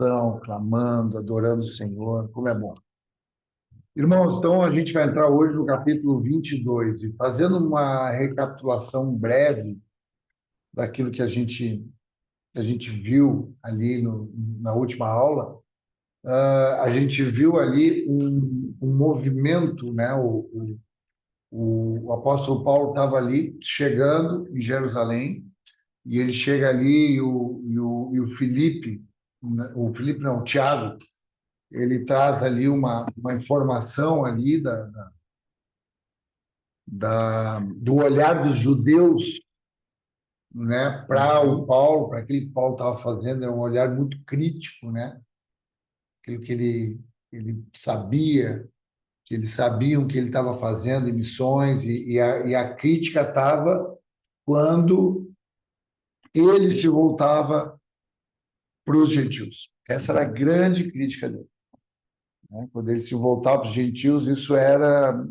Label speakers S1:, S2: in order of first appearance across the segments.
S1: oração, clamando, adorando o Senhor, como é bom. Irmãos, então a gente vai entrar hoje no capítulo 22 e fazendo uma recapitulação breve daquilo que a gente viu ali na última aula. A gente viu ali um movimento, né? O apóstolo Paulo estava ali chegando em Jerusalém e ele chega ali e o Filipe, o Filipe não, o Tiago, ele traz ali uma informação ali do olhar dos judeus, né, para o Paulo, para aquilo que Paulo estava fazendo, era um olhar muito crítico, né? Aquilo que ele sabia, que eles sabiam que ele estava fazendo em missões, e a crítica estava quando ele se voltava para os gentios. Essa era a grande crítica dele, né? Quando ele se voltava para os gentios, isso era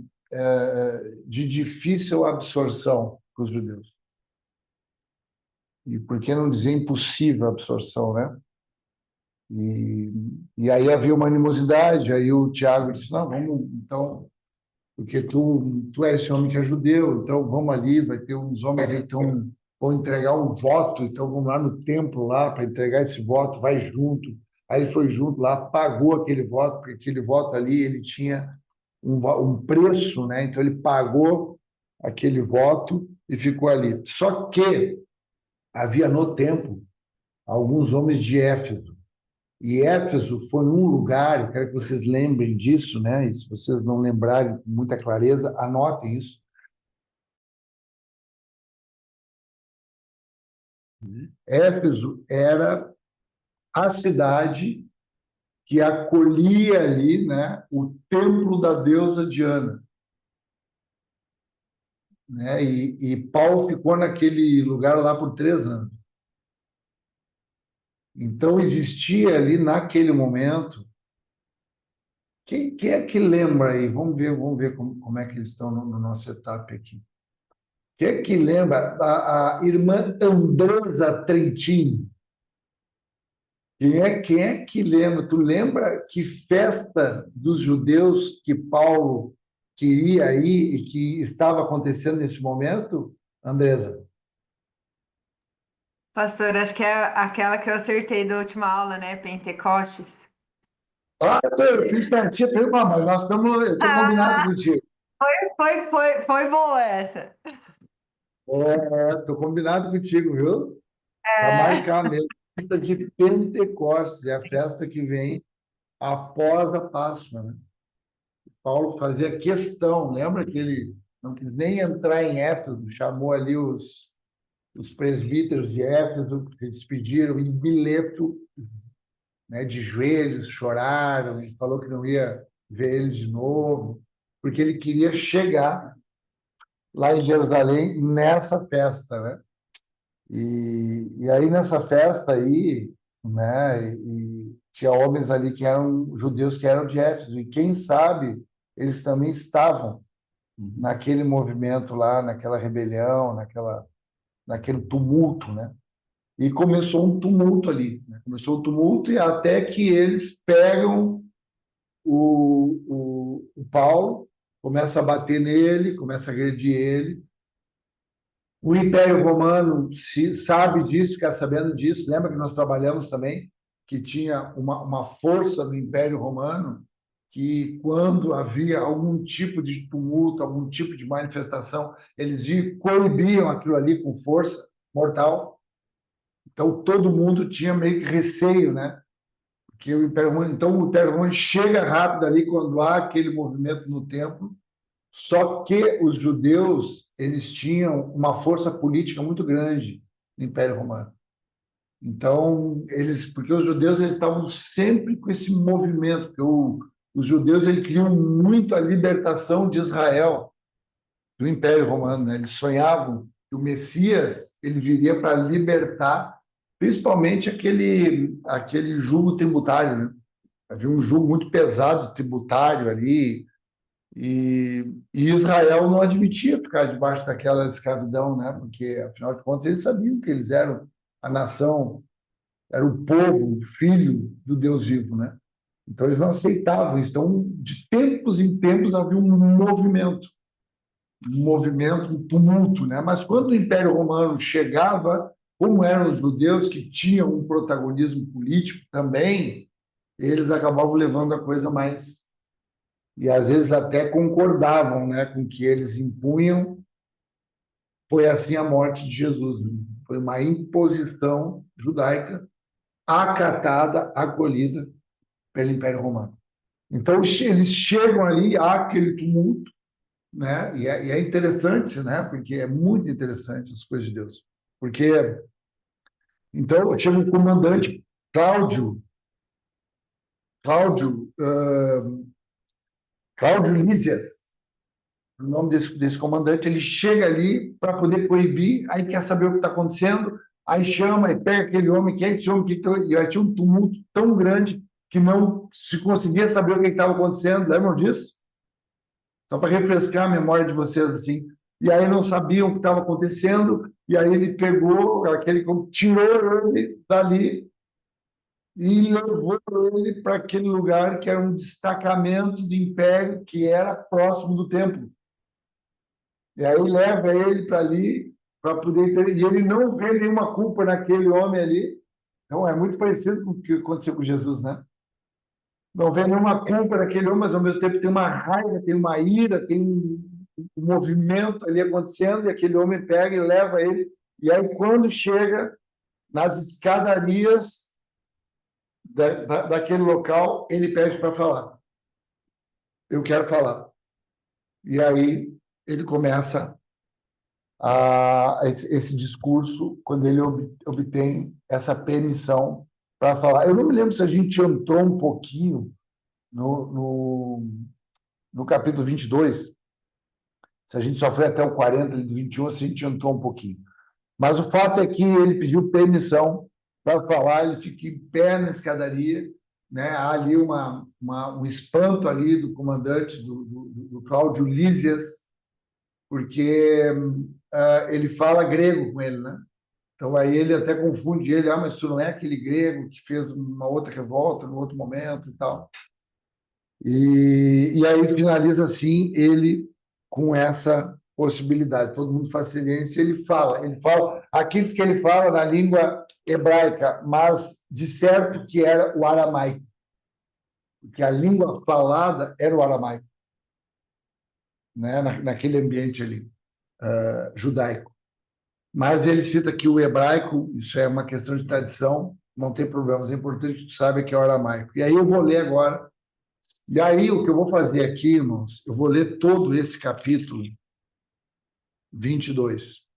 S1: de difícil absorção para os judeus. E por que não dizer impossível absorção, né? E, e aí havia uma animosidade, aí o Tiago disse, não, vamos, então, porque tu és esse homem que é judeu, então vamos ali, vai ter uns homens ali que vão entregar um voto, então vamos lá no templo lá para entregar esse voto, vai junto. Aí ele foi junto lá, pagou aquele voto, porque aquele voto ali ele tinha um preço, né? Então ele pagou aquele voto e ficou ali. Só que havia no templo alguns homens de Éfeso. E Éfeso foi um lugar, eu quero que vocês lembrem disso, né? E se vocês não lembrarem com muita clareza, anotem isso. Éfeso era a cidade que acolhia ali, né, o templo da deusa Diana, né? E Paulo ficou naquele lugar lá por 3 anos. Então existia ali naquele momento. Quem é que lembra aí? Vamos ver como é que eles estão no nosso setup aqui. Quem é que lembra a irmã Andresa Trentini? Quem é que lembra? Tu lembra que festa dos judeus que Paulo queria ir e que estava acontecendo nesse momento, Andresa?
S2: Pastor, acho que é aquela que eu acertei da última aula, né? Pentecostes.
S1: Ah, eu fiz pertinho, falei, mas eu estou combinado
S2: Ah,
S1: contigo.
S2: foi boa essa.
S1: Estou combinado contigo, viu? Para
S2: É.
S1: marcar mesmo. Festa de Pentecostes, é a festa que vem após a Páscoa, né? Paulo fazia questão, lembra que ele não quis nem entrar em Éfeso, chamou ali os presbíteros de Éfeso, que despediram em Mileto, né, de joelhos, choraram, ele falou que não ia ver eles de novo, porque ele queria chegar lá em Jerusalém nessa festa, né? E aí nessa festa aí, né, e tinha homens ali que eram judeus que eram de Éfeso, e quem sabe eles também estavam naquele movimento lá, naquela rebelião, naquele tumulto, né? E começou um tumulto ali, né? Começou um tumulto e até que eles pegam o Paulo, começa a bater nele, começa a agredir ele. O Império Romano sabe disso, fica sabendo disso. Lembra que nós trabalhamos também que tinha uma força no Império Romano que, quando havia algum tipo de tumulto, algum tipo de manifestação, eles coibiam aquilo ali com força mortal. Então, todo mundo tinha meio que receio, né? Porque então, o Império Romano chega rápido ali quando há aquele movimento no templo, só que os judeus, eles tinham uma força política muito grande no Império Romano. Então, porque os judeus eles estavam sempre com esse movimento, porque os judeus eles queriam muito a libertação de Israel do Império Romano, né? Eles sonhavam que o Messias ele viria para libertar, principalmente aquele jugo tributário, né? Havia um jugo muito pesado tributário ali, e Israel não admitia ficar debaixo daquela escravidão, né? Porque, afinal de contas, eles sabiam que eles eram a nação era o povo, o filho do Deus vivo, né? Então eles não aceitavam isso. Então, de tempos em tempos havia um movimento, um tumulto, né? Mas quando o Império Romano chegava, como eram os judeus que tinham um protagonismo político também, eles acabavam levando a coisa mais e às vezes até concordavam, né, com o que eles impunham. Foi assim a morte de Jesus, né? Foi uma imposição judaica acatada, acolhida pelo Império Romano. Então eles chegam ali, há aquele tumulto, né? E é interessante, né? Porque é muito interessante as coisas de Deus. Porque então chega o comandante Cláudio, Cláudio, Cláudio Lísias, o nome desse comandante, ele chega ali para poder proibir, aí quer saber o que está acontecendo, aí chama e pega aquele homem, que é esse homem e aí tinha um tumulto tão grande que não se conseguia saber o que estava acontecendo, lembram disso? Só para refrescar a memória de vocês assim. E aí não sabiam o que estava acontecendo, e aí ele pegou aquele, tirou ele dali e levou ele para aquele lugar que era um destacamento do império que era próximo do templo. E aí leva ele para ali para poder ter, e ele não vê nenhuma culpa naquele homem ali. Então é muito parecido com o que aconteceu com Jesus, né? Não vê nenhuma culpa naquele homem, mas ao mesmo tempo tem uma raiva, tem uma ira, tem um movimento ali acontecendo, e aquele homem pega e leva ele. E aí, quando chega nas escadarias daquele local, ele pede para falar. Eu quero falar. E aí ele começa esse discurso quando ele obtém essa permissão para falar. Eu não me lembro se a gente entrou um pouquinho no capítulo 22, se a gente só foi até o 40 do 21, se a gente entrou um pouquinho. Mas o fato é que ele pediu permissão para falar, ele fica em pé na escadaria, né? Há ali um espanto ali do comandante, do Cláudio Lísias, porque ele fala grego com ele, né? Então aí ele até confunde ele, mas tu não é aquele grego que fez uma outra revolta no outro momento e tal. E aí finaliza assim ele com essa possibilidade. Todo mundo faz silêncio, ele fala aqueles que ele fala na língua hebraica, mas de certo que era o aramaico, porque a língua falada era o aramaico, né? Naquele ambiente ali judaico. Mas ele cita que o hebraico, isso é uma questão de tradição, não tem problemas, é importante que tu saiba que é o aramaico. E aí eu vou ler agora. E aí o que eu vou fazer aqui, irmãos, eu vou ler todo esse capítulo 22.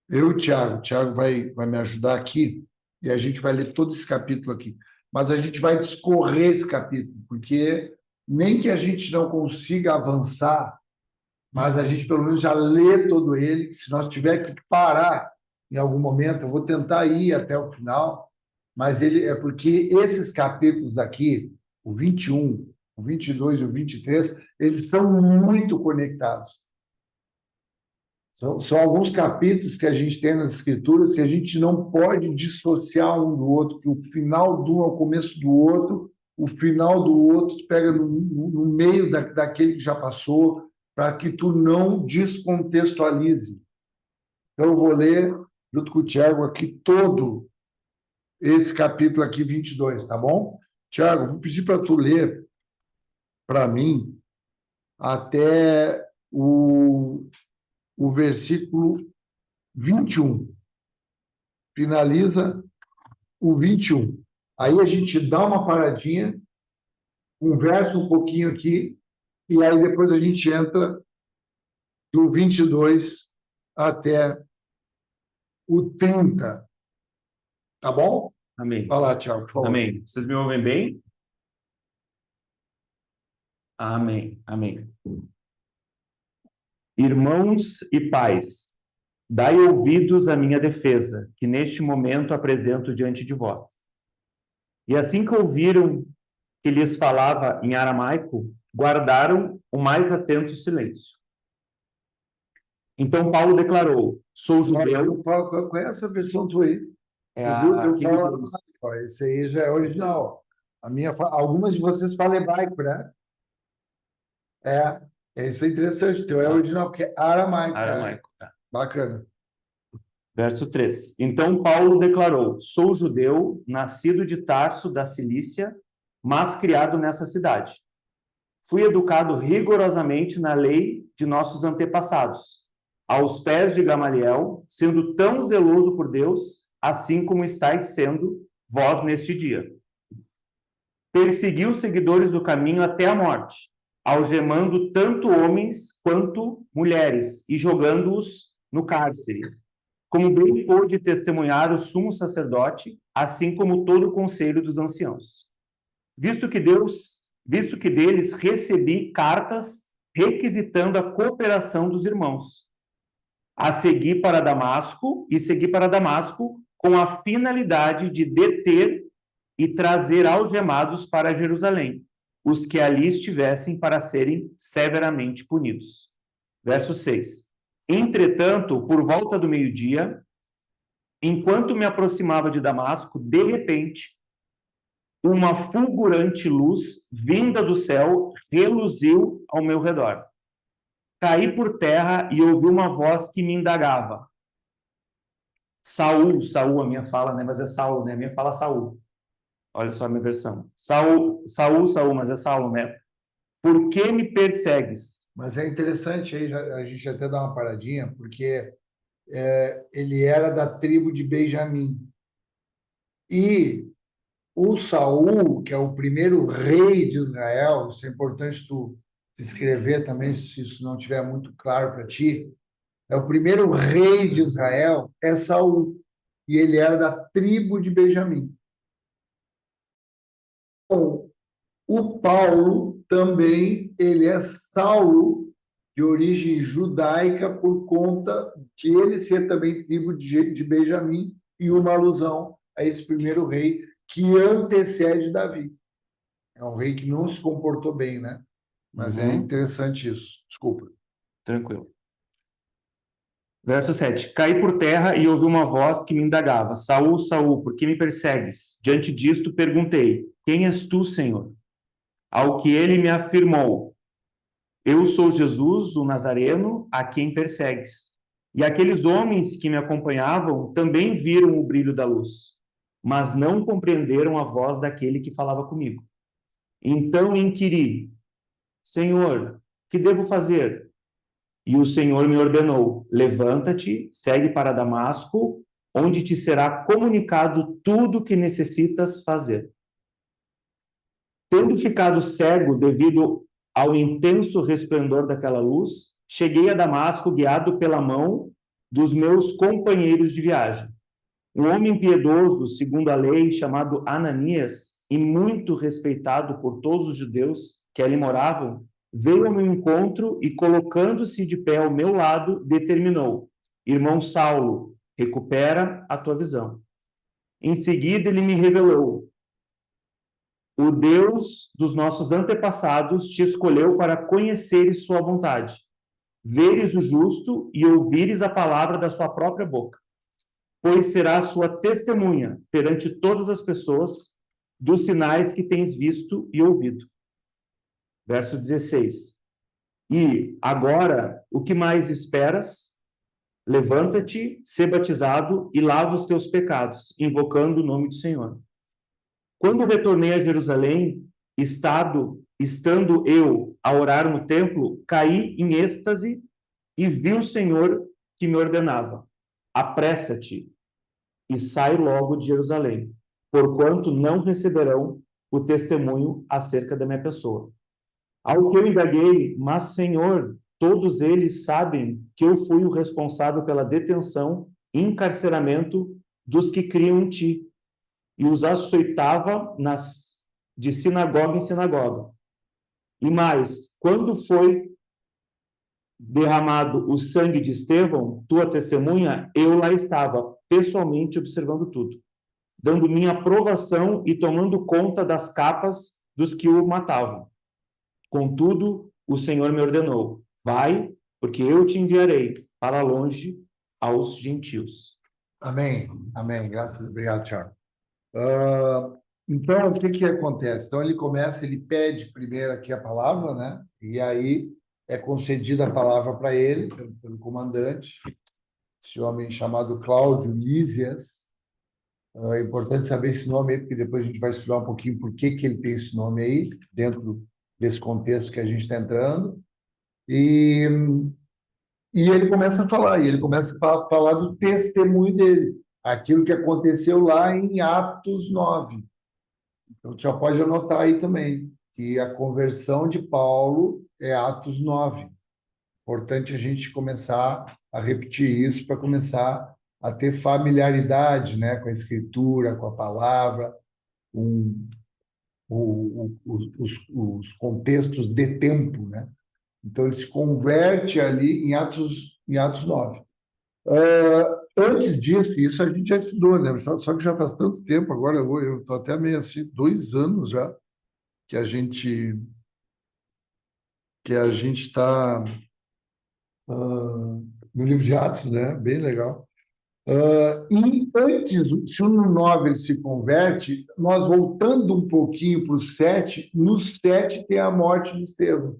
S1: Eu e o Tiago vai me ajudar aqui, e a gente vai ler todo esse capítulo aqui. Mas a gente vai discorrer esse capítulo, porque nem que a gente não consiga avançar, mas a gente pelo menos já lê todo ele. Se nós tiver que parar em algum momento, eu vou tentar ir até o final, mas ele é porque esses capítulos aqui, o 21, o 22 e o 23, eles são muito conectados. São alguns capítulos que a gente tem nas Escrituras que a gente não pode dissociar um do outro, que o final de um é o começo do outro, o final do outro tu pega no meio daquele que já passou, para que tu não descontextualize. Então, eu vou ler, junto com o Tiago, aqui todo esse capítulo aqui, 22, tá bom? Tiago, vou pedir para tu ler para mim até o versículo 21. Finaliza o 21. Aí a gente dá uma paradinha, conversa um pouquinho aqui, e aí depois a gente entra do 22 até o 30. Tá bom?
S3: Amém.
S1: Fala lá, Tiago, por favor.
S3: Amém. Vocês me ouvem bem? Amém. Amém. Irmãos e pais, dai ouvidos à minha defesa, que neste momento apresento diante de vós. E assim que ouviram que lhes falava em aramaico, guardaram o mais atento silêncio. Então Paulo declarou: sou judeu.
S1: Qual é essa versão tua aí?
S3: É
S1: Tu viu? Tu
S3: King
S1: fala,
S3: James.
S1: ó, esse aí já é original. Algumas de vocês falam hebraico, né? Isso é interessante. Então é
S3: Ah,
S1: original, porque é aramaico.
S3: aramaico.
S1: Bacana.
S3: Verso 3. Então Paulo declarou: Sou judeu, nascido de Tarso, da Cilícia, mas criado nessa cidade. Fui educado rigorosamente na lei de nossos antepassados, aos pés de Gamaliel, sendo tão zeloso por Deus, assim como estáis sendo vós neste dia. Persegui os seguidores do caminho até a morte, algemando tanto homens quanto mulheres e jogando-os no cárcere. Como bem pôde testemunhar o sumo sacerdote, assim como todo o conselho dos anciãos. Visto que deles recebi cartas requisitando a cooperação dos irmãos, segui para Damasco com a finalidade de deter e trazer algemados para Jerusalém, os que ali estivessem para serem severamente punidos. Verso 6. Entretanto, por volta do meio-dia, enquanto me aproximava de Damasco, de repente, uma fulgurante luz vinda do céu reluziu ao meu redor. Caí por terra e ouvi uma voz que me indagava. Saul, a minha fala, né? Mas é Saulo, né? A minha fala Saul. Olha só a minha versão. Saul, mas é Saulo, né? Por que me persegues?
S1: Mas é interessante aí, a gente até dá uma paradinha, porque ele era da tribo de Benjamim. E o Saul, que é o primeiro rei de Israel, isso é importante tu escrever também, se isso não estiver muito claro para ti, é o primeiro rei de Israel, é Saul, e ele era da tribo de Benjamim. Então, o Paulo também, ele é Saulo, de origem judaica, por conta de ele ser também tribo de Benjamim, e uma alusão a esse primeiro rei que antecede Davi. É um rei que não se comportou bem, né? Mas é interessante isso. Desculpa.
S3: Tranquilo. Verso 7. Caí por terra e ouvi uma voz que me indagava: Saul, Saul, por que me persegues? Diante disto perguntei: Quem és tu, Senhor? Ao que ele me afirmou: Eu sou Jesus, o Nazareno, a quem persegues. E aqueles homens que me acompanhavam também viram o brilho da luz, mas não compreenderam a voz daquele que falava comigo. Então inquiri: Senhor, que devo fazer? E o Senhor me ordenou: levanta-te, segue para Damasco, onde te será comunicado tudo o que necessitas fazer. Tendo ficado cego devido ao intenso resplendor daquela luz, cheguei a Damasco guiado pela mão dos meus companheiros de viagem. Um homem piedoso, segundo a lei, chamado Ananias, e muito respeitado por todos os judeus que ali moravam, veio ao meu encontro e, colocando-se de pé ao meu lado, determinou: Irmão Saulo, recupera a tua visão. Em seguida, ele me revelou: O Deus dos nossos antepassados te escolheu para conheceres sua vontade, veres o justo e ouvires a palavra da sua própria boca, pois será sua testemunha perante todas as pessoas dos sinais que tens visto e ouvido. Verso 16. E agora, o que mais esperas? Levanta-te, sê batizado e lava os teus pecados, invocando o nome do Senhor. Quando retornei a Jerusalém, estando eu a orar no templo, caí em êxtase e vi o Senhor que me ordenava: apressa-te e sai logo de Jerusalém, porquanto não receberão o testemunho acerca da minha pessoa. Ao que eu indaguei: mas, Senhor, todos eles sabem que eu fui o responsável pela detenção e encarceramento dos que criam em ti, e os açoitava de sinagoga em sinagoga. E mais, quando foi derramado o sangue de Estevão, tua testemunha, eu lá estava, pessoalmente observando tudo, dando minha aprovação e tomando conta das capas dos que o matavam. Contudo, o Senhor me ordenou: vai, porque eu te enviarei para longe aos gentios.
S1: Amém, amém, graças, obrigado, Tiago. Então, o que que acontece? Então, ele pede primeiro aqui a palavra, né? E aí é concedida a palavra para ele, pelo comandante, esse homem chamado Cláudio Lísias. É importante saber esse nome aí, porque depois a gente vai estudar um pouquinho por que que ele tem esse nome aí, dentro desse contexto que a gente está entrando. E, e ele começa a falar, e ele começa a falar do testemunho dele, aquilo que aconteceu lá em Atos 9. Então, já pode anotar aí também, que a conversão de Paulo é Atos 9. Importante a gente começar a repetir isso para começar a ter familiaridade, né, com a Escritura, com a palavra, com os contextos de tempo, né? Então, ele se converte ali em Atos 9. Antes disso, isso a gente já estudou, né? Só que já faz tanto tempo, agora eu estou até meio assim, 2 anos já, que a gente está no livro de Atos, né? Bem legal. E antes, se no 9 ele se converte, nós voltando um pouquinho para o 7, no 7 tem a morte de Estevão.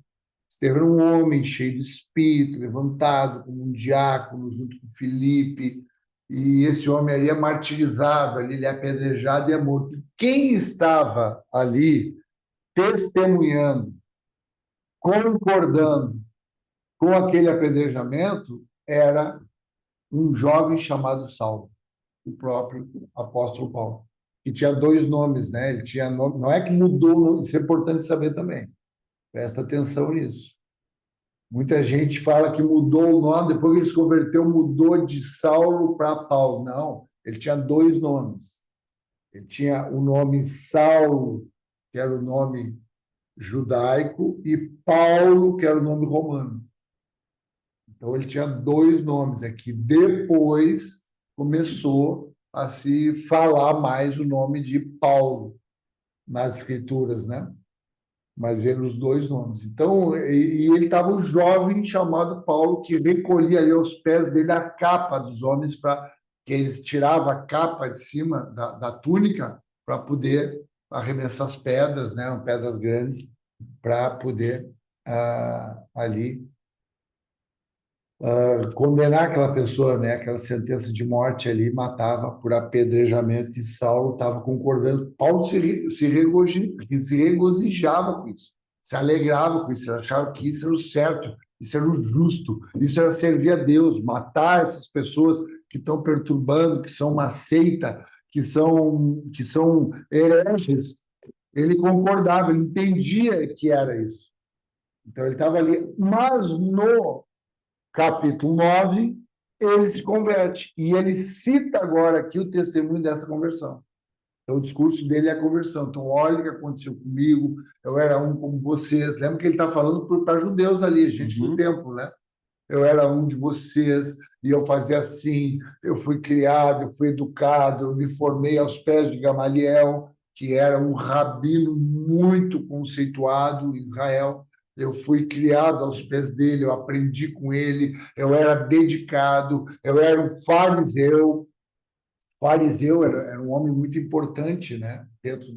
S1: Estevão era um homem cheio de espírito, levantado como um diácono junto com Filipe, e esse homem aí é martirizado, ali ele é apedrejado e é morto. E quem estava ali testemunhando, concordando com aquele apedrejamento era um jovem chamado Saulo, o próprio apóstolo Paulo, que tinha 2 nomes, né? Ele tinha nome, não é que mudou, isso é importante saber também. Presta atenção nisso. Muita gente fala que mudou o nome, depois que ele se converteu, mudou de Saulo para Paulo. Não, ele tinha 2 nomes. Ele tinha o nome Saulo, que era o nome judaico, e Paulo, que era o nome romano. Então, ele tinha 2 nomes aqui. Depois começou a se falar mais o nome de Paulo nas escrituras, né? Mas eram os 2 nomes. Então, e ele estava um jovem chamado Paulo que recolhia ali aos pés dele a capa dos homens para que eles tiravam a capa de cima da túnica para poder arremessar as pedras, né? Eram pedras grandes para poder ali condenar aquela pessoa, né? Aquela sentença de morte ali, matava por apedrejamento, e Saulo estava concordando. Paulo se regozijava com isso, se alegrava com isso, ele achava que isso era o certo, isso era o justo, isso era servir a Deus, matar essas pessoas que estão perturbando, que são uma seita, que são hereges. Ele concordava, ele entendia que era isso. Então, ele estava ali. Mas no capítulo 9, ele se converte. E ele cita agora aqui o testemunho dessa conversão. Então, o discurso dele é a conversão. Então, olha o que aconteceu comigo, eu era um como vocês. Lembra que ele está falando para judeus ali, gente do templo, né? Eu era um de vocês, e eu fazia assim, eu fui criado, eu fui educado, eu me formei aos pés de Gamaliel, que era um rabino muito conceituado em Israel. Eu fui criado aos pés dele, eu aprendi com ele, eu era dedicado, eu era um fariseu. Fariseu era um homem muito importante, né, dentro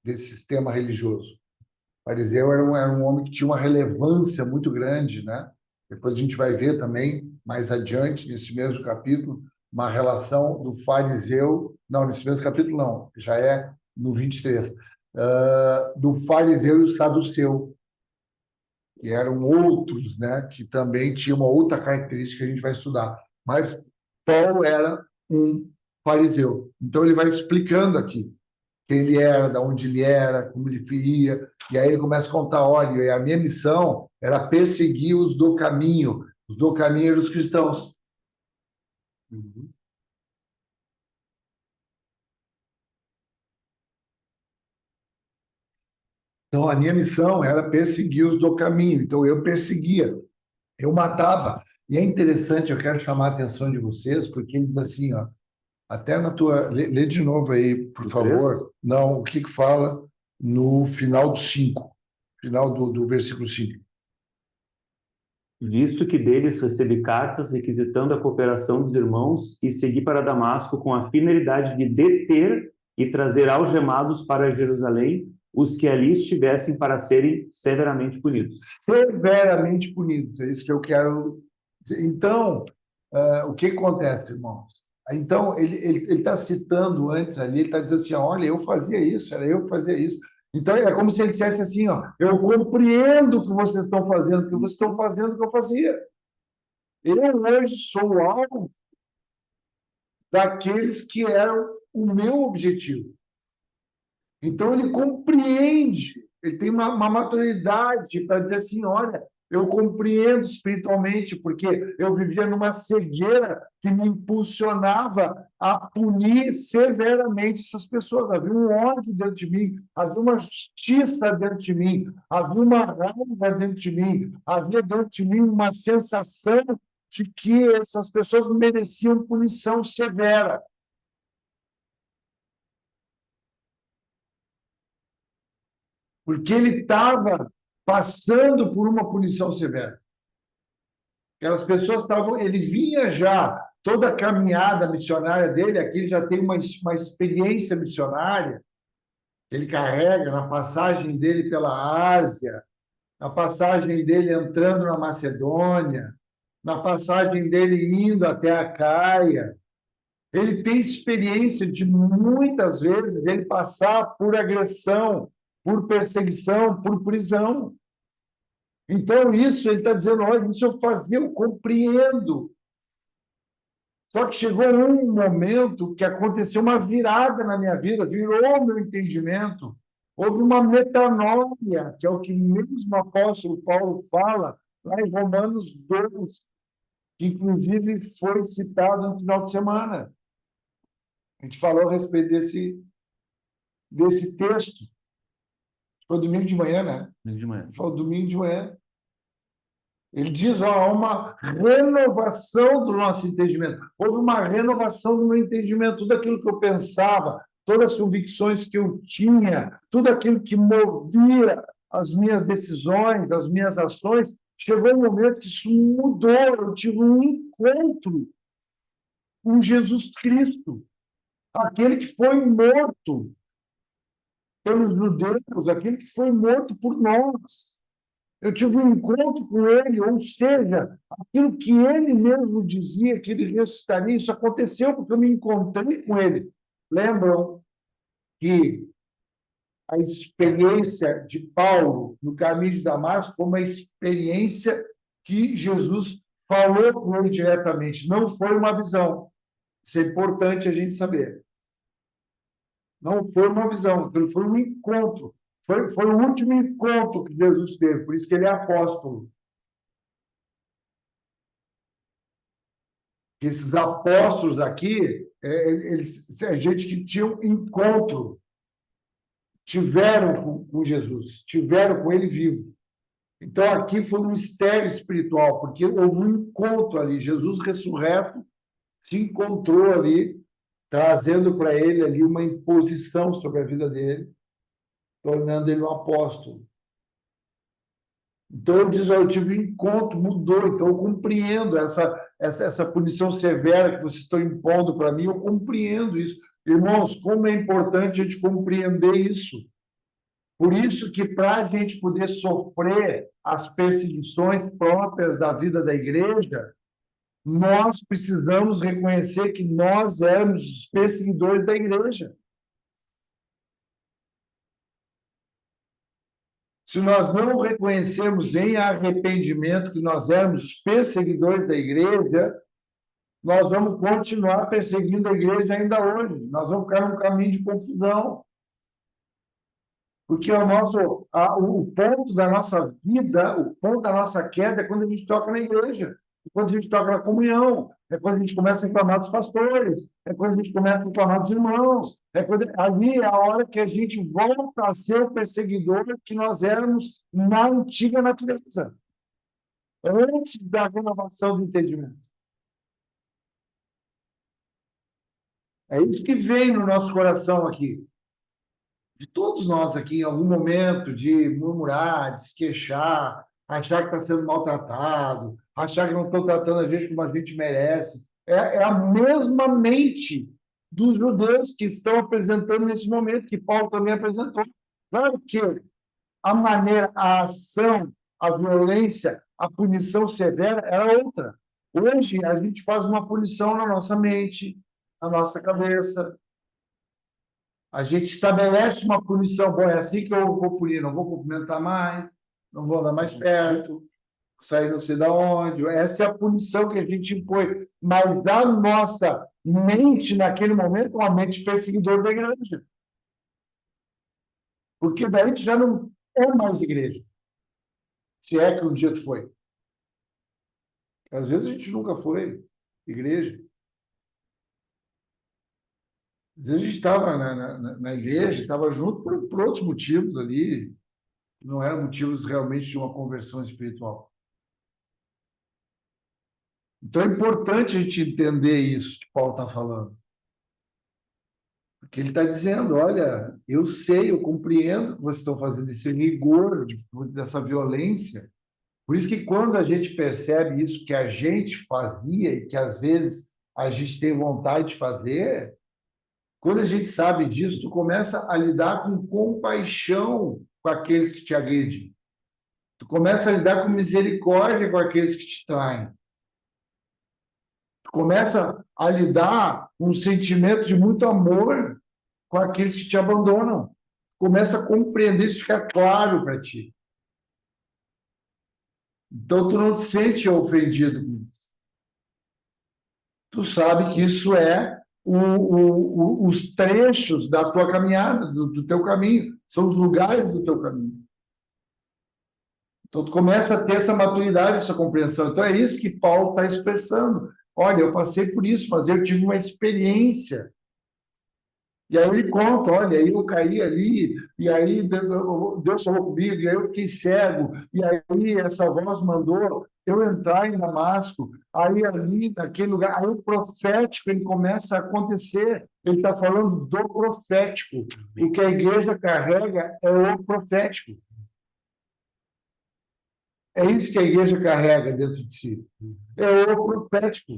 S1: desse sistema religioso. Fariseu era um homem que tinha uma relevância muito grande, né? Depois a gente vai ver também, mais adiante, nesse mesmo capítulo, uma relação do fariseu, não, nesse mesmo capítulo não, já é no 23, do fariseu e o saduceu, que eram outros, né? Que também tinham uma outra característica que a gente vai estudar. Mas Paulo era um fariseu. Então ele vai explicando aqui quem ele era, de onde ele era, como ele ia. E aí ele começa a contar, olha, a minha missão era perseguir os do caminho. Os do caminho eram os cristãos. Então, a minha missão era perseguir os do caminho. Então, eu perseguia, eu matava. E é interessante, eu quero chamar a atenção de vocês, porque ele diz assim, ó, até na tua... Lê de novo aí, por favor. Não, o que fala no final do 5, final do versículo 5.
S3: visto que deles recebi cartas requisitando a cooperação dos irmãos e segui para Damasco com a finalidade de deter e trazer algemados para Jerusalém os que ali estivessem para serem severamente punidos.
S1: Severamente punidos, é isso que eu quero dizer. Então, o que acontece, irmãos? Então, ele está citando antes ali, ele está dizendo assim, olha, eu fazia isso, era eu que fazia isso. Então, é como se ele dissesse assim, ó, eu compreendo o que vocês estão fazendo, porque vocês estão fazendo o que eu fazia. Eu hoje sou alvo daqueles que eram o meu objetivo. Então, ele compreende, ele tem uma maturidade para dizer assim: olha, eu compreendo espiritualmente, porque eu vivia numa cegueira que me impulsionava a punir severamente essas pessoas. Havia um ódio dentro de mim, havia uma justiça dentro de mim, havia uma raiva dentro de mim, havia dentro de mim uma sensação de que essas pessoas mereciam punição severa. Porque ele estava passando por uma punição severa. Aquelas pessoas estavam, ele vinha já, toda a caminhada missionária dele, aqui ele já tem uma experiência missionária, que ele carrega na passagem dele pela Ásia, na passagem dele entrando na Macedônia, na passagem dele indo até a Caia. Ele tem experiência de muitas vezes ele passar por agressão, por perseguição, por prisão. Então, isso ele está dizendo, olha, isso eu fazia, eu compreendo. Só que chegou um momento que aconteceu uma virada na minha vida, virou o meu entendimento. Houve uma metanoia, que é o que mesmo o apóstolo Paulo fala lá em Romanos 12, que inclusive foi citado no final de semana. A gente falou a respeito desse texto. Foi domingo de manhã, né?
S3: Domingo de manhã.
S1: Foi domingo de manhã. Ele diz, ó, há uma renovação do nosso entendimento. Houve uma renovação do meu entendimento. Tudo aquilo que eu pensava, todas as convicções que eu tinha, tudo aquilo que movia as minhas decisões, as minhas ações, chegou um momento que isso mudou. Eu tive um encontro com Jesus Cristo, aquele que foi morto pelos judeus, aquele que foi morto por nós. Eu tive um encontro com ele, ou seja, aquilo que ele mesmo dizia que ele ressuscitaria, isso aconteceu porque eu me encontrei com ele. Lembram que a experiência de Paulo no caminho de Damasco foi uma experiência que Jesus falou com ele diretamente, não foi uma visão. Isso é importante a gente saber. Não foi uma visão, foi um encontro. Foi o último encontro que Jesus teve, por isso que ele é apóstolo. Esses apóstolos aqui, eles, é gente que tinha um encontro, tiveram com Jesus, tiveram com ele vivo. Então, aqui foi um mistério espiritual, porque houve um encontro ali. Jesus ressurreto se encontrou ali, trazendo para ele ali uma imposição sobre a vida dele, tornando ele um apóstolo. Então, ele diz, eu tive um encontro, mudou, então eu compreendo essa punição severa que vocês estão impondo para mim, eu compreendo isso. Irmãos, como é importante a gente compreender isso. Por isso que, para a gente poder sofrer as perseguições próprias da vida da igreja, nós precisamos reconhecer que nós éramos os perseguidores da igreja. Se nós não reconhecermos em arrependimento que nós éramos os perseguidores da igreja, nós vamos continuar perseguindo a igreja ainda hoje. Nós vamos ficar num caminho de confusão. Porque o ponto da nossa vida, o ponto da nossa queda é quando a gente toca na igreja, é quando a gente toca na comunhão, é quando a gente começa a reclamar dos pastores, é quando a gente começa a reclamar dos irmãos, ali é a hora que a gente volta a ser o perseguidor que nós éramos na antiga natureza, antes da renovação do entendimento. É isso que vem no nosso coração aqui. De todos nós aqui, em algum momento, de murmurar, de se queixar, achar que está sendo maltratado, achar que não estão tratando a gente como a gente merece. É a mesma mente dos judeus que estão apresentando nesse momento, que Paulo também apresentou. Claro que a maneira, a ação, a violência, a punição severa era outra. Hoje, a gente faz uma punição na nossa mente, na nossa cabeça. A gente estabelece uma punição. Bom, é assim que eu vou punir, não vou cumprimentar mais, não vou andar mais perto, sair não sei de onde. Essa é a punição que a gente impõe. Mas a nossa mente, naquele momento, é uma mente perseguidora da igreja. Porque daí tu já não é mais igreja. Se é que um dia tu foi. Às vezes a gente nunca foi igreja. Às vezes a gente estava na igreja, estava junto por outros motivos ali, não eram motivos realmente de uma conversão espiritual. Então é importante a gente entender isso que Paulo está falando. Porque ele está dizendo, olha, eu sei, eu compreendo que vocês estão fazendo esse rigor, dessa violência. Por isso que quando a gente percebe isso que a gente fazia e que às vezes a gente tem vontade de fazer, quando a gente sabe disso, tu começa a lidar com compaixão com aqueles que te agredem. Tu começa a lidar com misericórdia com aqueles que te traem. Tu começa a lidar com um sentimento de muito amor com aqueles que te abandonam. Começa a compreender, isso fica claro para ti. Então, tu não te sente ofendido com isso. Tu sabe que isso é os trechos da tua caminhada, do teu caminho. São os lugares do teu caminho. Então, tu começa a ter essa maturidade, essa compreensão. Então, é isso que Paulo está expressando. Olha, eu passei por isso, mas eu tive uma experiência. E aí ele conta, olha, aí eu caí ali, e aí Deus falou comigo, e aí eu fiquei cego, e aí essa voz mandou eu entrar em Damasco, aí ali, naquele lugar, aí o profético ele começa a acontecer. Ele está falando do profético. O que a igreja carrega é o profético. É isso que a igreja carrega dentro de si. É o profético.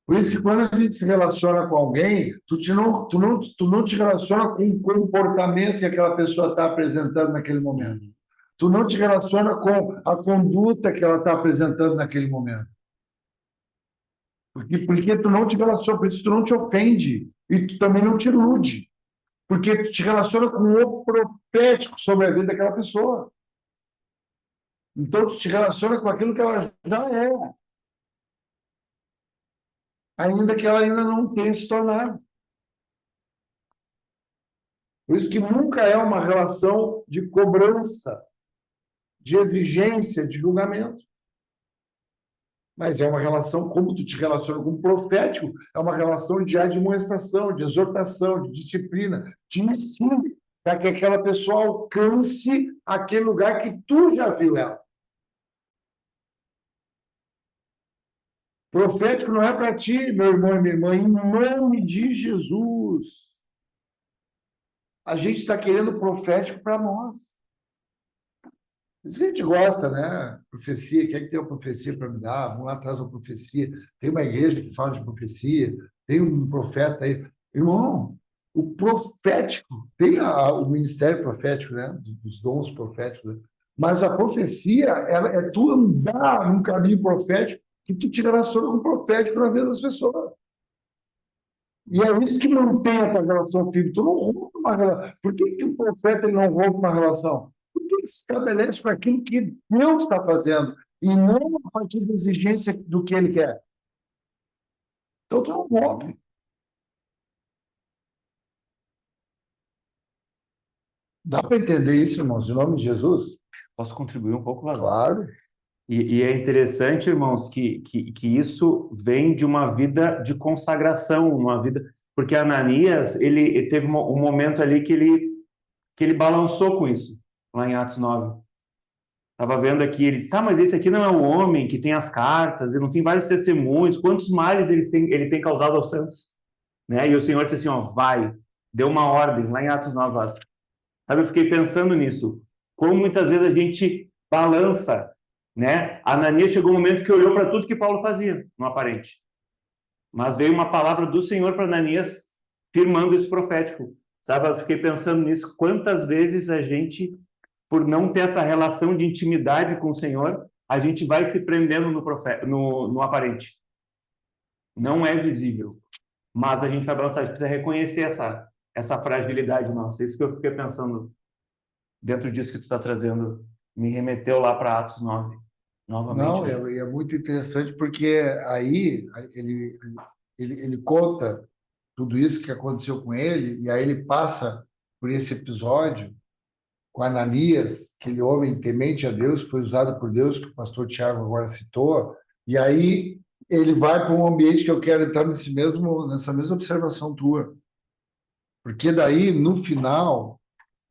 S1: Por isso que quando a gente se relaciona com alguém, tu não te relaciona com o comportamento que aquela pessoa está apresentando naquele momento. Tu não te relaciona com a conduta que ela está apresentando naquele momento. Porque tu não te relaciona, por isso tu não te ofende e tu também não te ilude. Porque tu te relaciona com o profético sobre a vida daquela pessoa. Então tu te relaciona com aquilo que ela já é. Ainda que ela ainda não tenha se tornado. Por isso que nunca é uma relação de cobrança, de exigência, de julgamento. Mas é uma relação, como tu te relaciona com o profético, é uma relação de admoestação, de exortação, de disciplina, de ensino, para que aquela pessoa alcance aquele lugar que tu já viu ela. Profético não é para ti, meu irmão e minha irmã, em nome de Jesus. A gente está querendo profético para nós. Por isso que a gente gosta, né? Profecia, quer que tenha uma profecia para me dar? Vamos lá atrás da profecia. Tem uma igreja que fala de profecia, tem um profeta aí. Irmão, o profético, tem o ministério profético, né? Dos dons proféticos, né? Mas a profecia é tu andar num caminho profético que tu te relaciona com o profético na vida das pessoas. E é isso que mantém a tua relação firme. Tu não rompe uma relação. Por que o profeta ele não rompe uma relação? Porque ele se estabelece com aquilo que Deus está fazendo e não a partir da exigência do que ele quer. Então, tu não rompe. Dá para entender isso, irmãos, em nome de Jesus?
S3: Posso contribuir um pouco, Valor?
S1: Claro.
S3: E é interessante, irmãos, que isso vem de uma vida de consagração, uma vida... Porque Ananias, ele teve um momento ali que ele balançou com isso, lá em Atos 9. Estava vendo aqui, ele disse, tá, mas esse aqui não é o homem que tem as cartas, ele não tem vários testemunhos, quantos males ele tem causado aos santos? Né? E o Senhor disse assim, ó, vai, deu uma ordem, lá em Atos 9. Sabe, eu fiquei pensando nisso. como muitas vezes a gente balança, né? Ananias chegou um momento que olhou para tudo que Paulo fazia, no aparente. Mas veio uma palavra do Senhor para Ananias, firmando isso profético. Sabe, eu fiquei pensando nisso, quantas vezes a gente, por não ter essa relação de intimidade com o Senhor, a gente vai se prendendo no aparente. Não é visível, mas a gente vai balançar, a gente precisa reconhecer essa fragilidade nossa. Isso que eu fiquei pensando dentro disso que tu está trazendo, me remeteu lá para Atos 9, novamente.
S1: Não,
S3: Né?
S1: é muito interessante porque aí ele conta tudo isso que aconteceu com ele e aí ele passa por esse episódio com Ananias, aquele homem temente a Deus, foi usado por Deus, que o pastor Tiago agora citou, e aí ele vai para um ambiente que eu quero entrar nessa mesma observação tua. Porque daí, no final,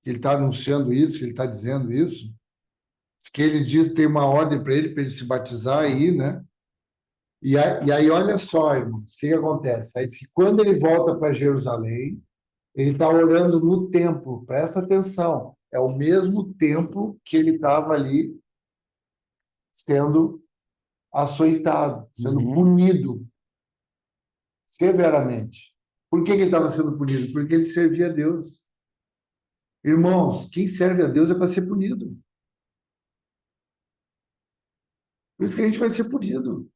S1: ele está anunciando isso, ele está dizendo isso, que ele diz tem uma ordem para ele se batizar aí, né? E aí, olha só, irmãos, o que acontece? Aí diz que quando ele volta para Jerusalém, ele está orando no templo, presta atenção, é o mesmo templo que ele estava ali sendo açoitado, sendo punido severamente. Por que ele estava sendo punido? Porque ele servia a Deus. Irmãos, quem serve a Deus é para ser punido. Por isso que a gente vai ser punido.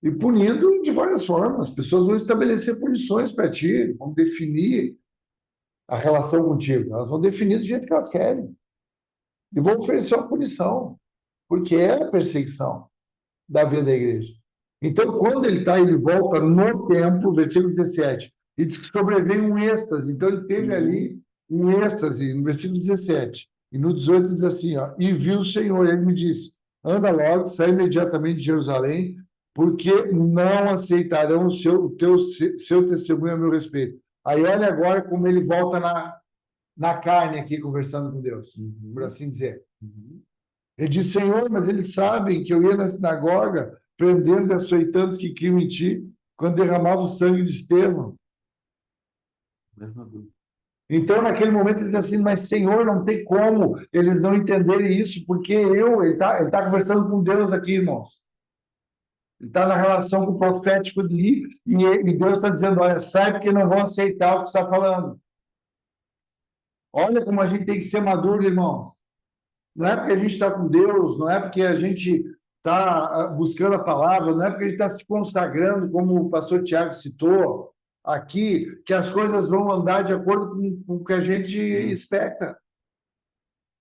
S1: E punido de várias formas. As pessoas vão estabelecer punições para ti, vão definir a relação contigo. Elas vão definir do jeito que elas querem. E vão oferecer uma punição, porque é a perseguição da vida da igreja. Então, quando ele volta no templo, versículo 17, e diz que sobreveio um êxtase. Então, ele teve ali um êxtase, no versículo 17. E no 18 diz assim, ó, e viu o Senhor, ele me disse, anda logo, sai imediatamente de Jerusalém, porque não aceitarão seu testemunho a meu respeito. Aí olha agora como ele volta na carne aqui, conversando com Deus, por assim dizer. Ele diz, Senhor, mas eles sabem que eu ia na sinagoga prendendo e açoitando os que criam em ti, quando derramava o sangue de Estevão. Então, naquele momento, ele diz assim, mas Senhor, não tem como eles não entenderem isso, porque ele tá conversando com Deus aqui, irmãos. Ele está na relação com o profético ali, e Deus está dizendo, olha, sai que não vão aceitar o que você está falando. Olha como a gente tem que ser maduro, irmãos. Não é porque a gente está com Deus, não é porque a gente está buscando a palavra, não é porque a gente está se consagrando, como o pastor Tiago citou aqui, que as coisas vão andar de acordo com o que a gente expecta,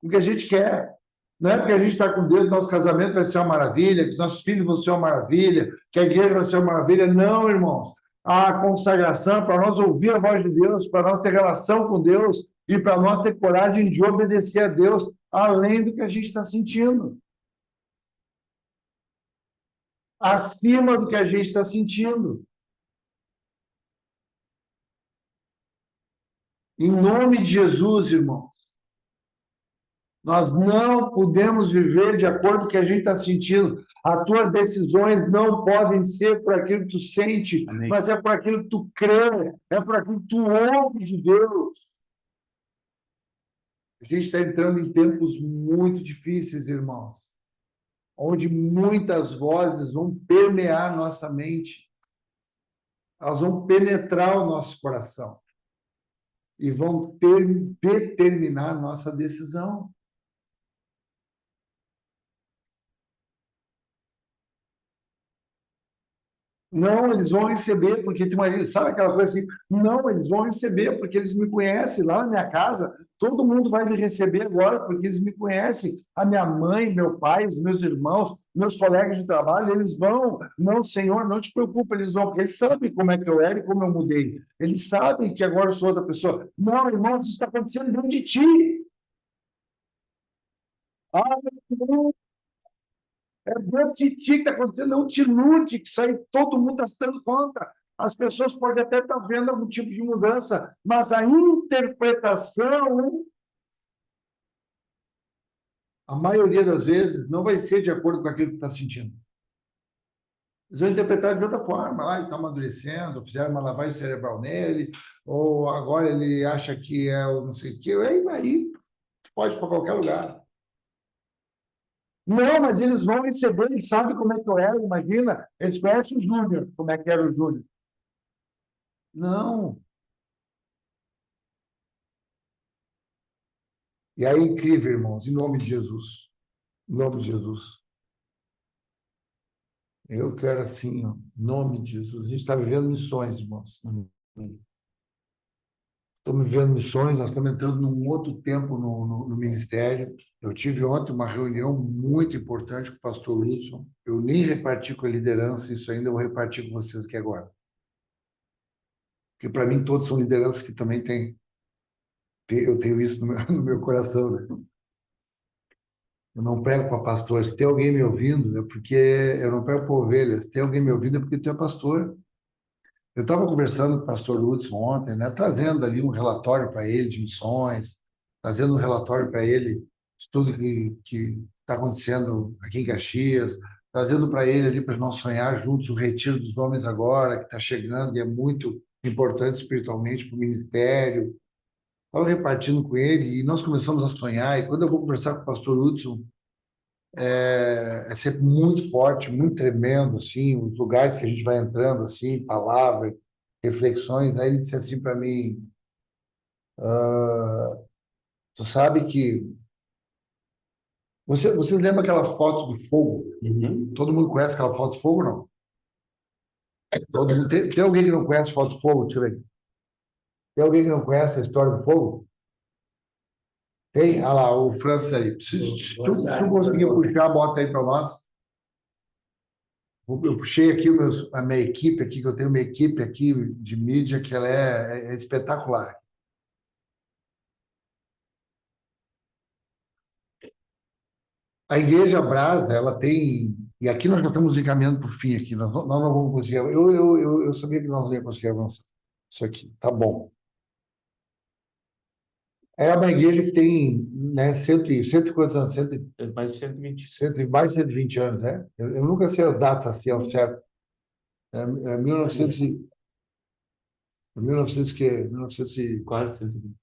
S1: com o que a gente quer. Não é porque a gente está com Deus, nosso casamento vai ser uma maravilha, que nossos filhos vão ser uma maravilha, que a igreja vai ser uma maravilha. Não, irmãos. A consagração, para nós ouvir a voz de Deus, para nós ter relação com Deus e para nós ter coragem de obedecer a Deus, além do que a gente está sentindo. Acima do que a gente está sentindo. Em nome de Jesus, irmãos. Nós não podemos viver de acordo com o que a gente está sentindo. As tuas decisões não podem ser por aquilo que tu sente, Amém. Mas é por aquilo que tu crê, é por aquilo que tu ouve de Deus. A gente está entrando em tempos muito difíceis, irmãos, onde muitas vozes vão permear nossa mente, elas vão penetrar o nosso coração e vão determinar nossa decisão. Não, eles vão receber, porque sabe aquela coisa assim? Não, eles vão receber, porque eles me conhecem lá na minha casa. Todo mundo vai me receber agora, porque eles me conhecem. A minha mãe, meu pai, os meus irmãos, meus colegas de trabalho, eles vão. Não, Senhor, não te preocupa, eles vão, porque eles sabem como é que eu era e como eu mudei. Eles sabem que agora eu sou outra pessoa. Não, irmãos, isso está acontecendo dentro de ti. Ah, não. É dentro de ti que está acontecendo, não te ilude, que isso aí todo mundo está se dando conta. As pessoas podem até estar vendo algum tipo de mudança, mas a interpretação, a maioria das vezes, não vai ser de acordo com aquilo que está sentindo. Eles vão interpretar de outra forma. Ah, ele está amadurecendo, fizeram uma lavagem cerebral nele, ou agora ele acha que é o não sei o quê. Aí pode ir para qualquer lugar. Não, mas eles vão receber, eles sabem como é que eu era, imagina. Eles conhecem o Júnior, como é que era o Júnior. Não. E aí, incrível, irmãos, em nome de Jesus. Em nome de Jesus. Eu quero assim, ó, em nome de Jesus. A gente está vivendo missões, irmãos. Estamos vivendo missões, nós estamos entrando num outro tempo no ministério. Eu tive ontem uma reunião muito importante com o pastor Hudson. Eu nem reparti com a liderança, isso ainda eu vou repartir com vocês aqui agora. Porque, para mim, todos são lideranças que também têm. Eu tenho isso no meu coração, né? Eu não prego para pastor. Se tem alguém me ouvindo, é porque eu não prego para ovelhas. Se tem alguém me ouvindo, é porque tu é pastor. Eu estava conversando com o pastor Hudson ontem, né, trazendo ali um relatório para ele de missões, trazendo um relatório para ele de tudo que está acontecendo aqui em Caxias, trazendo para ele ali para nós sonhar juntos o Retiro dos Homens agora, que está chegando e é muito importante espiritualmente para o ministério. Estava repartindo com ele e nós começamos a sonhar. E quando eu vou conversar com o pastor Hudson, é sempre muito forte, muito tremendo, assim, os lugares que a gente vai entrando, assim, palavras, reflexões. Aí ele disse assim para mim: tu sabe que. Vocês lembram aquela foto do fogo?
S3: Uhum.
S1: Todo mundo conhece aquela foto do fogo, não? Todo mundo, tem alguém que não conhece foto do fogo? Deixa eu ver. Tem alguém que não conhece a história do fogo? Tem? Ah lá, o Francis aí. Se tu conseguir puxar, bota aí para nós. Eu puxei aqui a minha equipe aqui, que eu tenho uma equipe aqui de mídia que ela é espetacular. A Igreja Brasa, ela tem, e aqui nós já estamos encaminhando para o fim aqui, nós não vamos conseguir, eu sabia que nós não íamos conseguir avançar. Isso aqui, tá bom. É uma igreja que tem, né, cento e quantos anos?
S3: Mais de 120.
S1: Mais de 120 anos, né? Eu nunca sei as datas assim, ao certo. É 1900, 1900 que, 1900
S3: Quase 120.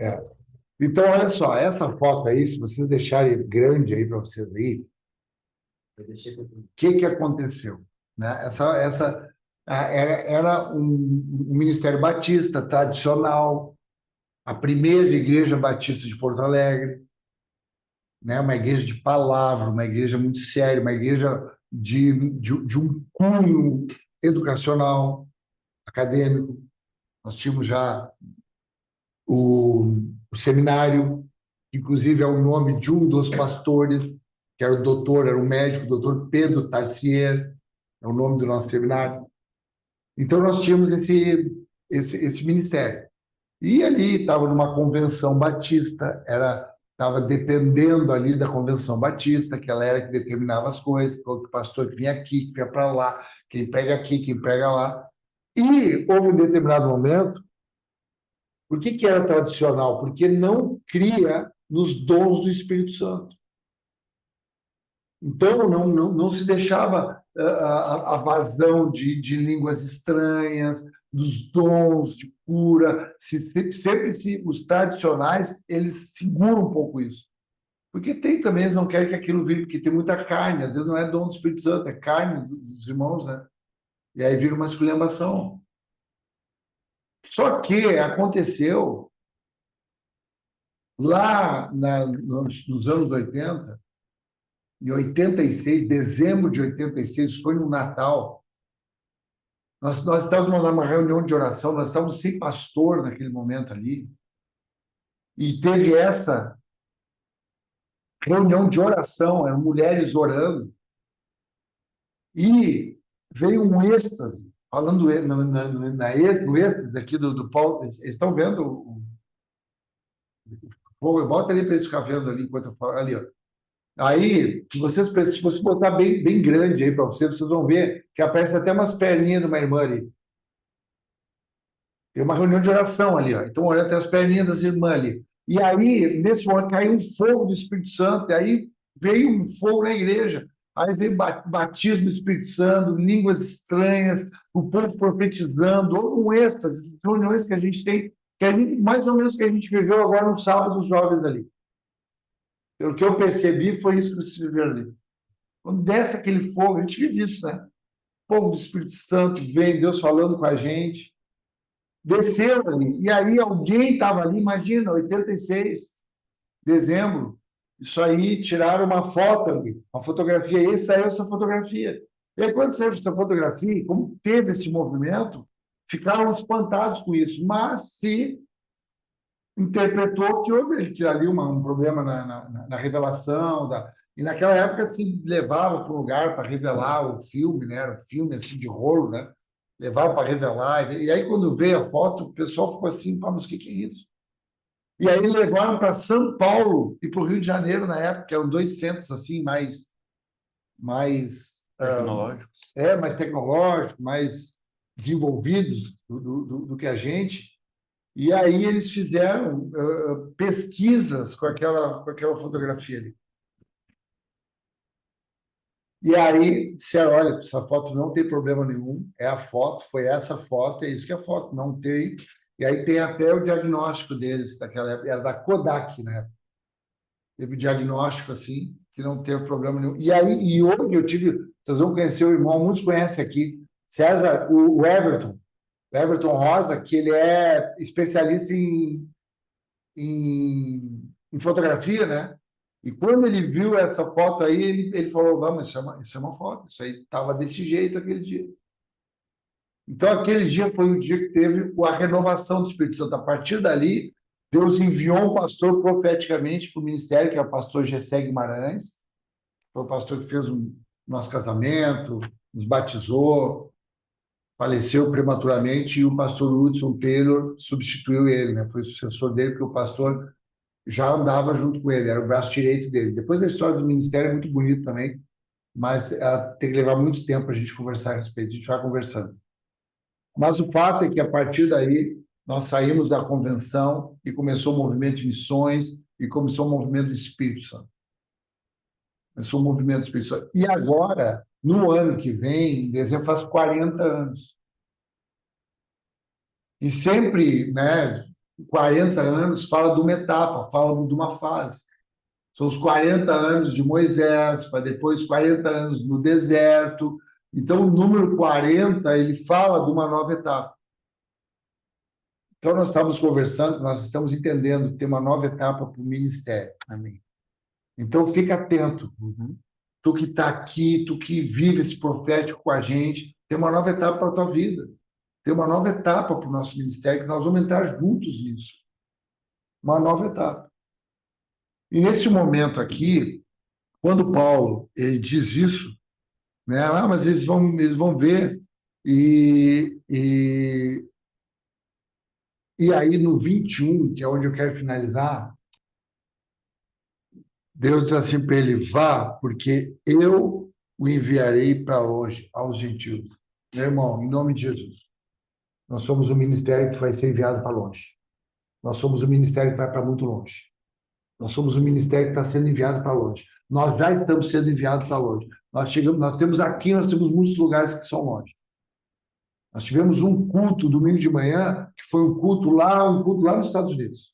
S1: é. Então, olha só, essa foto aí, se vocês deixarem grande aí para vocês aí, o que aconteceu? Né? Era um ministério batista tradicional, a primeira igreja batista de Porto Alegre, né? Uma igreja de palavra, uma igreja muito séria, uma igreja de um cunho educacional, acadêmico. Nós tínhamos já o seminário, inclusive é o nome de um dos pastores, que era o doutor, era o médico, o doutor Pedro Tarsier, é o nome do nosso seminário. Então, nós tínhamos esse ministério. E ali estava numa convenção batista, estava dependendo ali da convenção batista, que ela era que determinava as coisas, o pastor que vinha aqui, que vinha para lá, quem prega aqui, quem prega lá. E houve um determinado momento. Por que era tradicional? Porque não cria nos dons do Espírito Santo. Então, não se deixava a vazão de línguas estranhas, dos dons de cura. Os tradicionais, eles seguram um pouco isso. Porque tem também, eles não querem que aquilo vire, porque tem muita carne. Às vezes não é dom do Espírito Santo, é carne dos irmãos, né? E aí vira uma esculhambação. Só que aconteceu lá nos anos 80, em 86, dezembro de 86, foi no Natal. Nós estávamos numa reunião de oração, nós estávamos sem pastor naquele momento ali, e teve essa reunião de oração, eram mulheres orando, e veio um êxtase, falando no êxtase aqui do Paulo, eles estão vendo bota ali para eles ficarem vendo ali enquanto eu falo, ali, ó. Aí, se você botar bem grande aí para vocês vão ver que aparece até umas perninhas de uma irmã ali. Tem uma reunião de oração ali, ó. Então, olha até as perninhas das irmãs ali. E aí, nesse momento, caiu um fogo do Espírito Santo, e aí veio um fogo na igreja. Aí veio batismo do Espírito Santo, línguas estranhas, o povo profetizando, houve um êxtase, essas reuniões que a gente tem mais ou menos o que a gente viveu agora no sábado dos jovens ali. Pelo que eu percebi, foi isso que vocês viveram ali. Quando desce aquele fogo, a gente vive isso, né? O fogo do Espírito Santo vem, Deus falando com a gente. Desceu ali. E aí alguém estava ali, imagina, 86, dezembro. Isso aí, tiraram uma foto ali, uma fotografia, e saiu essa fotografia. E aí, quando saiu essa fotografia, como teve esse movimento, ficaram espantados com isso, mas se interpretou que houve ali um problema na revelação, e naquela época se levava para um lugar para revelar o filme, né? Era um filme assim, de rolo, né? Levava para revelar, e aí quando veio a foto, o pessoal ficou assim, pá, mas o que é isso? E aí levaram para São Paulo e para o Rio de Janeiro na época, que eram dois centros assim mais
S3: Tecnológicos.
S1: mais tecnológicos, mais desenvolvidos do que a gente. E aí eles fizeram pesquisas com aquela fotografia ali. E aí disseram, olha, essa foto não tem problema nenhum, é a foto, foi essa foto, é isso que é a foto, não tem. E aí tem até o diagnóstico deles daquela época, era da Kodak, né? Teve diagnóstico assim, que não teve problema nenhum. E hoje eu tive, vocês vão conhecer o irmão, muitos conhecem aqui, César, o Everton Rosa, que ele é especialista em fotografia, né? E quando ele viu essa foto aí, ele falou, vamos, isso é uma foto, isso aí estava desse jeito aquele dia. Então, aquele dia foi o dia que teve a renovação do Espírito Santo. A partir dali, Deus enviou um pastor profeticamente para o ministério, que é o pastor Gessé Guimarães. Foi o pastor que fez o nosso casamento, nos batizou, faleceu prematuramente, e o pastor Hudson Taylor substituiu ele, né? Foi o sucessor dele, porque o pastor já andava junto com ele, era o braço direito dele. Depois a história do ministério é muito bonita também, mas tem que levar muito tempo para a gente conversar a respeito, a gente vai conversando. Mas o fato é que, a partir daí, nós saímos da convenção e começou o movimento de missões e começou o movimento do Espírito Santo. Começou o movimento do Espírito Santo. E agora, no ano que vem, em dezembro, faz 40 anos. E sempre, né, 40 anos fala de uma etapa, fala de uma fase. São os 40 anos de Moisés, para depois 40 anos no deserto. Então, o número 40, ele fala de uma nova etapa. Então, nós estamos conversando, nós estamos entendendo que tem uma nova etapa para o ministério. Amém. Então, fica atento. Tu que está aqui, tu que vive esse profético com a gente, tem uma nova etapa para a tua vida. Tem uma nova etapa para o nosso ministério, que nós vamos entrar juntos nisso. Uma nova etapa. E nesse momento aqui, quando Paulo ele diz isso, né? Ah, mas eles vão ver. E aí, no 21, que é onde eu quero finalizar, Deus diz assim para ele, vá, porque eu o enviarei para longe, aos gentios. Meu irmão, em nome de Jesus, nós somos um ministério que vai ser enviado para longe. Nós somos um ministério que vai para muito longe. Nós somos um ministério que está sendo enviado para longe. Nós já estamos sendo enviados para longe. Nós temos muitos lugares que são longe. Nós tivemos um culto domingo de manhã, que foi um culto lá nos Estados Unidos.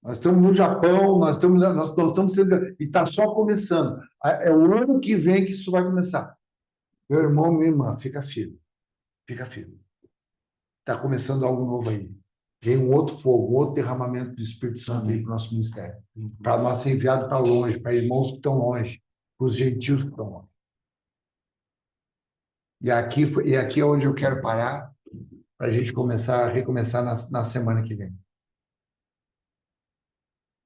S1: Nós estamos no Japão, nós estamos sendo... E está só começando. É o ano que vem que isso vai começar. Meu irmão, minha irmã, fica firme. Fica firme. Está começando algo novo aí. Vem um outro fogo, um outro derramamento do Espírito Santo aí para o nosso ministério. Para nós ser enviado para longe, para irmãos que estão longe, para os gentios que estão longe. E aqui é onde eu quero parar, para a gente recomeçar na semana que vem.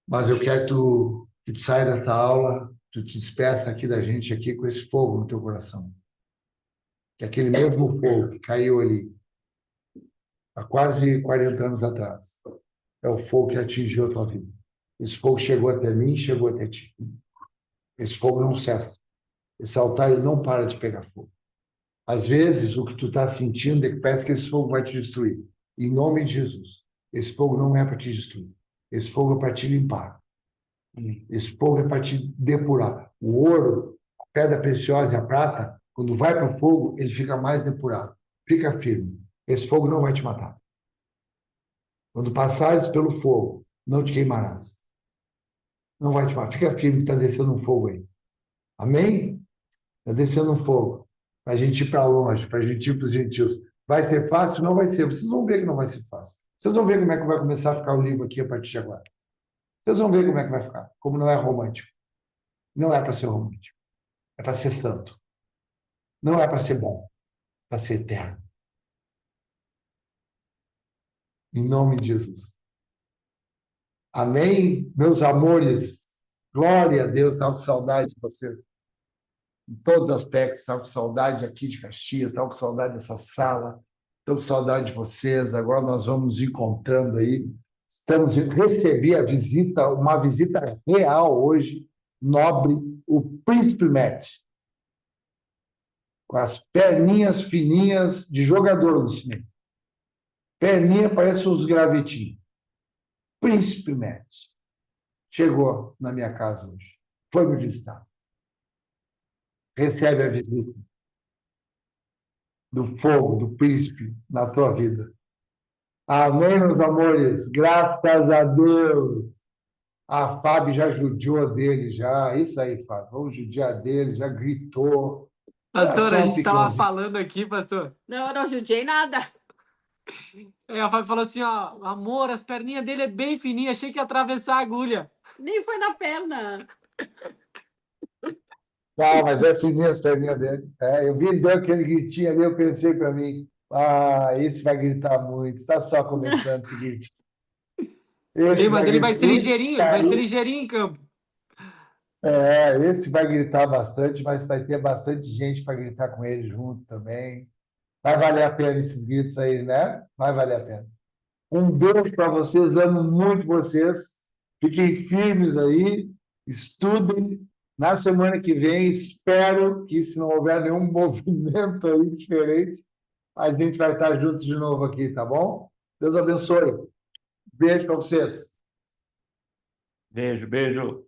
S1: Mas eu quero que tu saia dessa aula, tu te despeça aqui da gente aqui com esse fogo no teu coração. Que aquele mesmo fogo que caiu ali há quase 40 anos atrás é o fogo que atingiu a tua vida. Esse fogo chegou até mim, chegou até ti. Esse fogo não cessa. Esse altar ele não para de pegar fogo. Às vezes, o que tu está sentindo é que parece que esse fogo vai te destruir. Em nome de Jesus, esse fogo não é para te destruir. Esse fogo é para te limpar. Esse fogo é para te depurar. O ouro, a pedra preciosa e a prata, quando vai para o fogo, ele fica mais depurado. Fica firme. Esse fogo não vai te matar. Quando passares pelo fogo, não te queimarás. Não vai te matar. Fica firme, está descendo um fogo aí. Amém? Está descendo um fogo. Para a gente ir para longe, para a gente ir para os gentios. Vai ser fácil? Não vai ser. Vocês vão ver que não vai ser fácil. Vocês vão ver como é que vai começar a ficar o livro aqui a partir de agora. Vocês vão ver como é que vai ficar. Como não é romântico. Não é para ser romântico. É para ser santo. Não é para ser bom. É para ser eterno. Em nome de Jesus. Amém? Meus amores. Glória a Deus. Estava com saudade de você. Em todos os aspectos. Estava com saudade aqui de Caxias. Estava com saudade dessa sala. Estou com saudade de vocês. Agora nós vamos nos encontrando aí. Recebi a visita, uma visita real hoje, nobre, o Príncipe Matt, com as perninhas fininhas de jogador do cinema. Perninha parece uns gravetinhos. Príncipe Matt chegou na minha casa hoje. Foi me visitar. Recebe a visita do fogo, do príncipe na tua vida. Amém, meus amores? Graças a Deus. A Fábio já judiou dele, já. Isso aí, Fábio. Vamos judiar dele, já gritou.
S4: Pastor,
S1: É
S4: a
S1: só um
S4: gente estava
S1: picãozinho.
S4: falando aqui, pastor.
S5: Não judiei nada.
S4: Aí a Fábio falou assim, ó, amor, as perninhas dele é bem fininhas, achei que ia atravessar a agulha.
S5: Nem foi na perna.
S1: Não, mas é fininha as perninhas dele. Eu vi ele deu aquele gritinho ali, eu pensei para mim, esse vai gritar muito, está só começando esse gritinho.
S4: Ei, mas ele vai
S1: gritar.
S4: ser ligeirinho, ele vai ser ligeirinho em campo.
S1: Esse vai gritar bastante, mas vai ter bastante gente para gritar com ele junto também. Vai valer a pena esses gritos aí, né? Vai valer a pena. Um beijo para vocês, amo muito vocês. Fiquem firmes aí, estudem. Na semana que vem, espero que, se não houver nenhum movimento aí diferente, a gente vai estar juntos de novo aqui, tá bom? Deus abençoe. Beijo para vocês.
S3: Beijo, beijo.